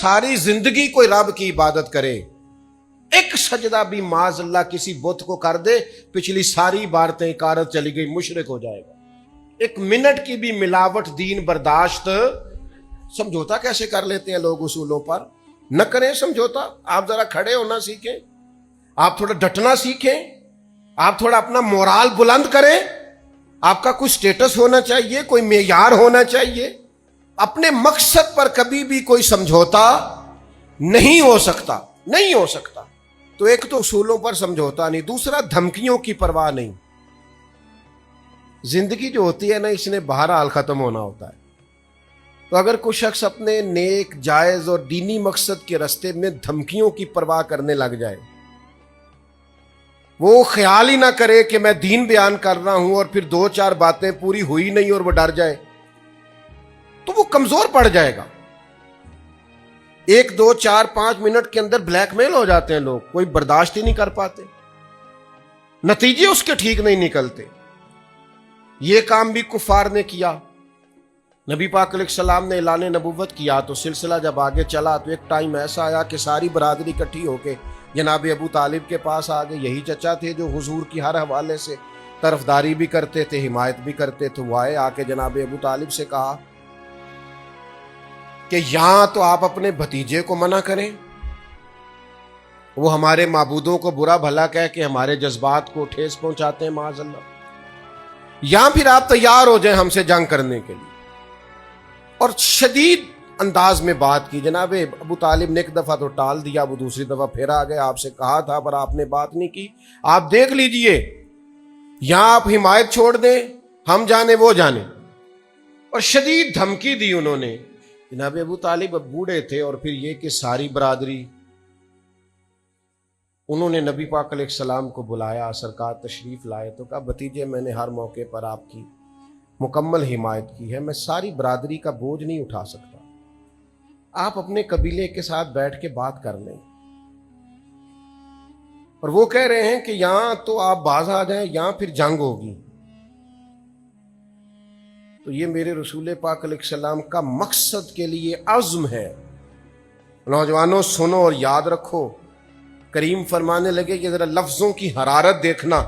सारी जिंदगी कोई रब की इबादत करे, एक सजदा भी माज अल्लाह किसी बुत को कर दे, पिछली सारी इबादतें इकारत चली गई, मुशरिक हो जाएगा। एक मिनट की भी मिलावट दीन बर्दाश्त। समझौता कैसे कर लेते हैं लोग उसूलों पर। न करें समझौता। आप जरा खड़े होना सीखें, आप थोड़ा डटना सीखें, आप थोड़ा अपना मोराल बुलंद करें। आपका कुछ स्टेटस होना चाहिए, कोई मेयार होना चाहिए। अपने मकसद पर कभी भी कोई समझौता नहीं हो सकता, नहीं हो सकता। तो एक तो उसूलों पर समझौता नहीं, दूसरा धमकियों की परवाह नहीं। जिंदगी जो होती है ना, इसने बहरहाल खत्म होना होता है। तो अगर कोई शख्स अपने नेक, जायज और दीनी मकसद के रास्ते में धमकियों की परवाह करने लग जाए, वो ख्याल ही ना करे कि मैं दीन बयान कर रहा हूं और फिर 2-4 बातें पूरी हुई नहीं और वो डर जाए, तो वो कमजोर पड़ जाएगा। 1, 2, 4, 5 मिनट के अंदर ब्लैकमेल हो जाते हैं लोग, कोई बर्दाश्त ही नहीं कर पाते, नतीजे उसके ठीक नहीं निकलते। ये काम भी कुफार ने किया। नबी पाक अलैहिस्सलाम ने ऐलान नबुव्वत किया तो सिलसिला जब आगे चला तो एक टाइम ऐसा आया कि सारी बरादरी इकट्ठी होके जनाब अबू तालिब के पास आ गए। यही चचा थे जो हुजूर की हर हवाले से तरफदारी भी करते थे, हिमायत भी करते थे। वो आए, आके जनाब अबू तालिब से कहा कि यहां तो आप अपने भतीजे को मना करें, वो हमारे माबूदों को बुरा भला कह के हमारे जज्बात को ठेस पहुंचाते हैं माज़अल्लाह, या फिर आप तैयार हो जाएं हमसे जंग करने के लिए। और शदीद अंदाज में बात की। जनाब अबू तालिब ने एक दफा तो टाल दिया, वो दूसरी दफा फिर आ गए, आपसे कहा था पर आपने बात नहीं की, आप देख लीजिए, यहां आप हिमायत छोड़ दें, हम जाने वो जाने। और शदीद धमकी दी उन्होंने। जनाब अबू तालिब अब बूढ़े थे और फिर ये कि सारी बरादरी। उन्होंने नबी पाक अलैहिस्सलाम को बुलाया, सरकार तशरीफ लाए तो कहा, भतीजे मैंने हर मौके पर आपकी मुकम्मल हिमायत की है, मैं सारी बरादरी का बोझ नहीं उठा सकता, आप अपने कबीले के साथ बैठ के बात कर लें। और वो कह रहे हैं कि यहां तो आप बाज आ जाएं, यहां फिर जंग होगी। तो ये मेरे रसूल पाक अलैहिस्सलाम का मकसद के लिए अज़्म है। नौजवानों सुनो और याद रखो, करीम फरमाने लगे कि जरा लफ्जों की हरारत देखना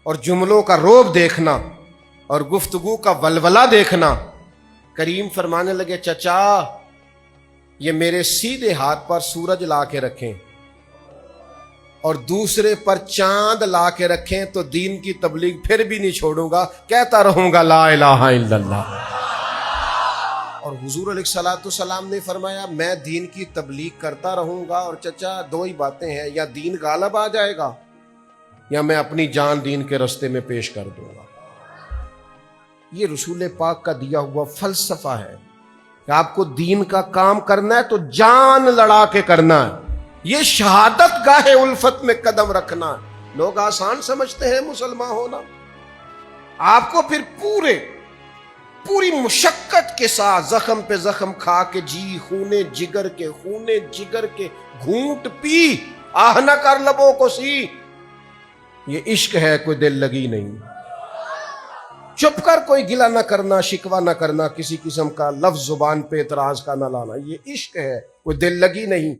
और जुमलों का रोब देखना और गुफ्तगू का वलवला देखना। करीम फरमाने लगे, चचा ये मेरे सीधे हाथ पर सूरज ला के रखें और दूसरे पर चांद ला के रखें तो दीन की तबलीग फिर भी नहीं छोड़ूंगा, कहता रहूंगा ला इलाहा इल्लल्लाह। और हुजूर अलैहिस्सलाम ने फरमाया, मैं दीन की तबलीग करता रहूंगा। और चचा दो ही बातें हैं, या दीन गालिब आ जाएगा या मैं अपनी जान दीन के रास्ते में पेश कर दूंगा। ये रसूल पाक का दिया हुआ फलसफा है कि आपको दीन का काम करना है तो जान लड़ा के करना है। ये शहादत गाहे उल्फत में कदम रखना है। लोग आसान समझते हैं मुसलमान होना। आपको फिर पूरी मुशक्कत के साथ जख्म पे जख्म खा के जी खूने जिगर के घूंट पी आह न कर लबों को सी। ये इश्क है, कोई दिल लगी नहीं। चुप कर कोई गिला ना करना, शिकवा ना करना, किसी किस्म का लफ्ज जुबान पे एतराज का ना लाना। ये इश्क है, कोई दिल लगी नहीं।